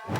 Hello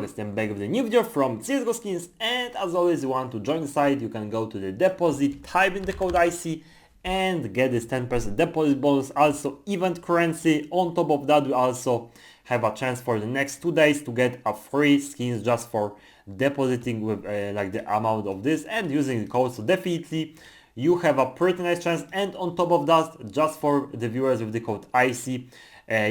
guys, I'm back with a new video from CSGO-SKINS, and as always, you want to join the site, you can go to the deposit, type in the code ICY and get this 10% deposit bonus, also event currency. On top of that, we also have a chance for the next 2 days to get a free skins just for depositing with like the amount of this and using the code. So definitely you have a pretty nice chance, and on top of that, just for the viewers with the code ICY,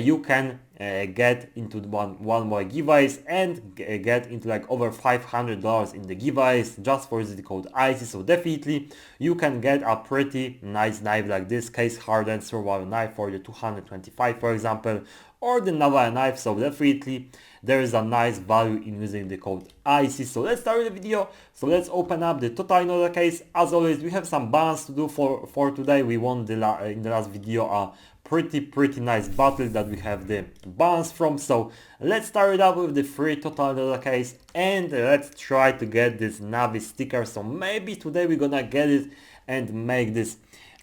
you can get into one more giveaways and get into like over $500 in the giveaways just for the code ICY. So definitely you can get a pretty nice knife like this case hardened survival knife for the 225, for example, or the Naval knife. So definitely there is a nice value in using the code ICY. So let's start with the video. So let's open up the total in order case. As always, we have some balance to do for today. We won in the last video a pretty nice battle that we have the balance from. So let's start it up with the free total in order case, and let's try to get this Navi sticker. So maybe today we're gonna get it and make this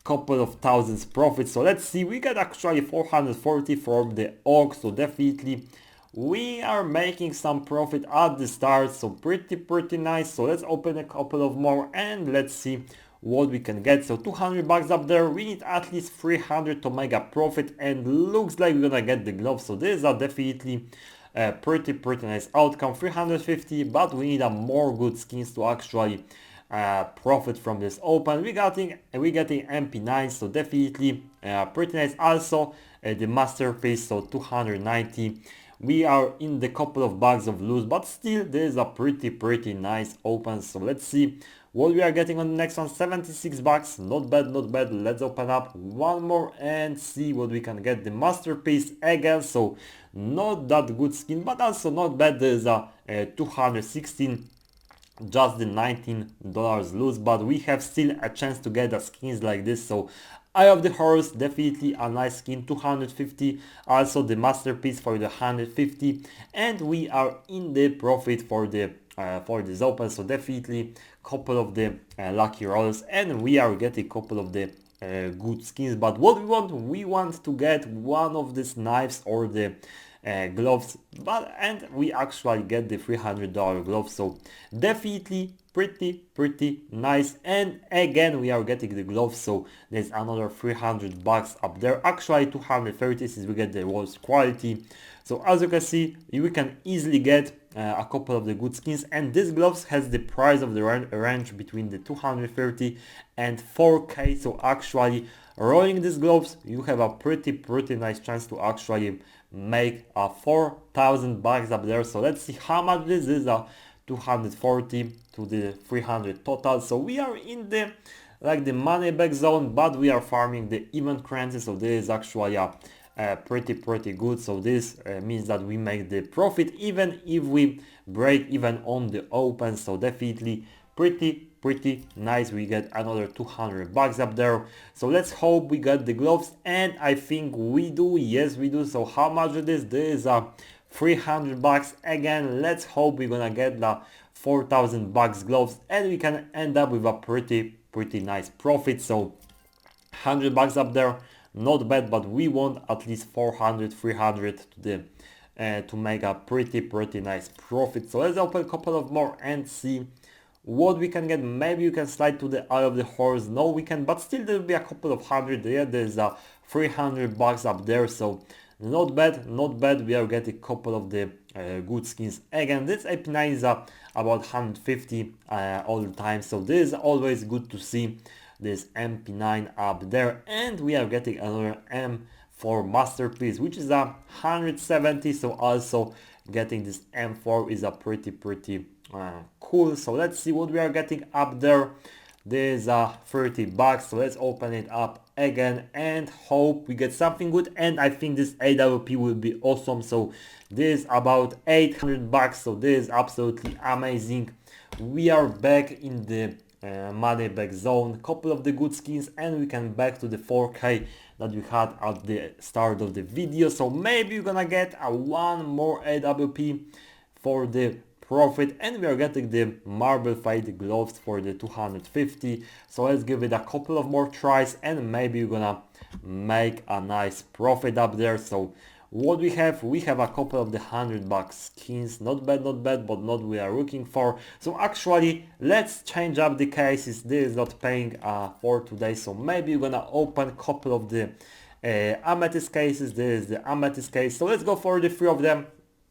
couple of thousands profit. So let's see, we got actually 440 from the org, so definitely we are making some profit at the start, so pretty nice. So let's open a couple of more and let's see what we can get. So 200 bucks up there, we need at least 300 to make a profit, and looks like we're gonna get the gloves. So this is definitely a pretty nice outcome. 350, but we need a more good skins to actually profit from this open. We getting MP9, so definitely pretty nice. Also the masterpiece, so 290. We are in the couple of bags of loose, but still there is a pretty nice open. So let's see what we are getting on the next one. 76 bucks, not bad. Let's open up one more and see what we can get. The masterpiece again, so not that good skin, but also not bad. There is a 216, just the $19 loose, but we have still a chance to get the skins like this. So Eye of the Horse, definitely a nice skin, 250. Also the masterpiece for the 150, and we are in the profit for this open. So definitely couple of the lucky rolls, and we are getting couple of the good skins. But what we want to get one of these knives or the gloves, and we actually get the $300 gloves. So definitely pretty nice. And again we are getting the gloves, so there's another 300 bucks up there, actually 230 since we get the worst quality. So as you can see, we can easily get a couple of the good skins, and this gloves has the price of the range between the 230 and 4k. So actually rolling these gloves, you have a pretty nice chance to actually make a 4,000 bucks up there. So let's see how much this is. 240 to the 300 total. So we are in the the money back zone, but we are farming the event currency. So this is actually a pretty good. So this means that we make the profit even if we break even on the open. So definitely pretty nice. We get another 200 bucks up there. So let's hope we got the gloves, and I think we do. Yes, we do. So how much it is? This is a 300 bucks again. Let's hope we're gonna get the 4,000 bucks gloves, and we can end up with a pretty nice profit. So 100 bucks up there, not bad, but we want at least 400 300 to the to make a pretty nice profit. So let's open a couple of more and see what we can get. Maybe you can slide to the Eye of the Horse. No, we can, but still there will be a couple of hundred there. There's a 300 bucks up there, so not bad. We are getting a couple of the good skins. Again, this AP9 is about 150 all the time, so this is always good to see this MP9 up there. And we are getting another M4 masterpiece, which is a 170. So also getting this M4 is a pretty cool. So let's see what we are getting up there. There's 30 bucks. So let's open it up again and hope we get something good. And I think this AWP will be awesome. So this is about 800 bucks. So this is absolutely amazing. We are back in the money back zone. Couple of the good skins, and we can back to the 4k that we had at the start of the video. So maybe you're gonna get a one more AWP for the profit, and we are getting the marble fade gloves for the 250. So let's give it a couple of more tries and maybe we're gonna make a nice profit up there. So what we have a couple of the $100 skins, not bad, but not we are looking for. So actually let's change up the cases. This is not paying for today, so maybe we're gonna open a couple of the amethyst cases. This is the amethyst case, so let's go for the 3 of them,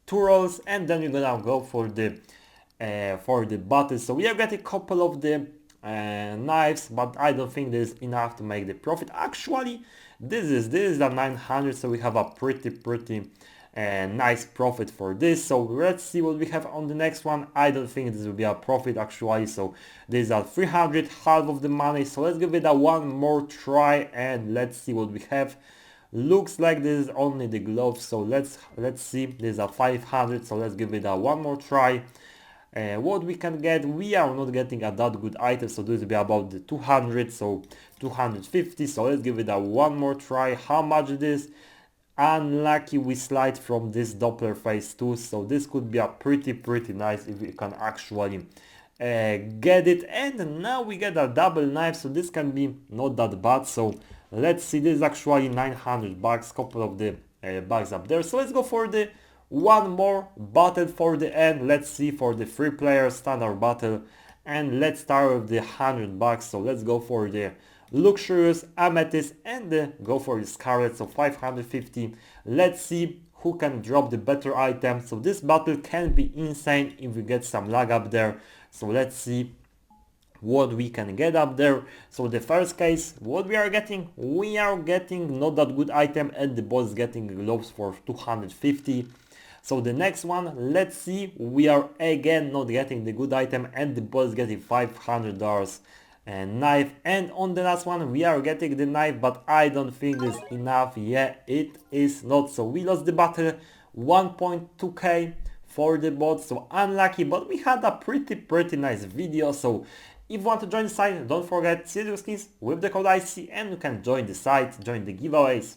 2 rolls, and then we're gonna go for the bottles. So we are getting a couple of the knives, but I don't think this is enough to make the profit. Actually this is a 900, so we have a pretty nice profit for this. So let's see what we have on the next one. I don't think this will be a profit actually, so these are 300, half of the money. So let's give it a one more try and let's see what we have. Looks like this is only the gloves, so let's see. These are 500, so let's give it a one more try. What we can get, we are not getting a that good item, so this will be about the 200, so 250. So let's give it a one more try. How much it is? Unlucky, we slide from this Doppler phase 2, so this could be a pretty nice if we can actually get it. And now we get a double knife, so this can be not that bad. So let's see, this is actually $900, couple of the bucks up there. So let's go for the one more battle for the end. Let's see, for the 3-player standard battle, and let's start with the $100. So let's go for the luxurious amethyst and go for the scarlet, so 550. Let's see who can drop the better item. So this battle can be insane if we get some lag up there. So let's see what we can get up there. So the first case, what we are getting not that good item, and the boss is getting gloves for 250. So the next one, let's see, we are again not getting the good item, and the boss is getting $500 and knife. And on the last one we are getting the knife, but I don't think it's enough. Yeah, it is not. So we lost the battle, 1.2k for the bot, so unlucky, but we had a pretty nice video. So if you want to join the site, don't forget CSGO-SKINS with the code ICY, and you can join the site, join the giveaways.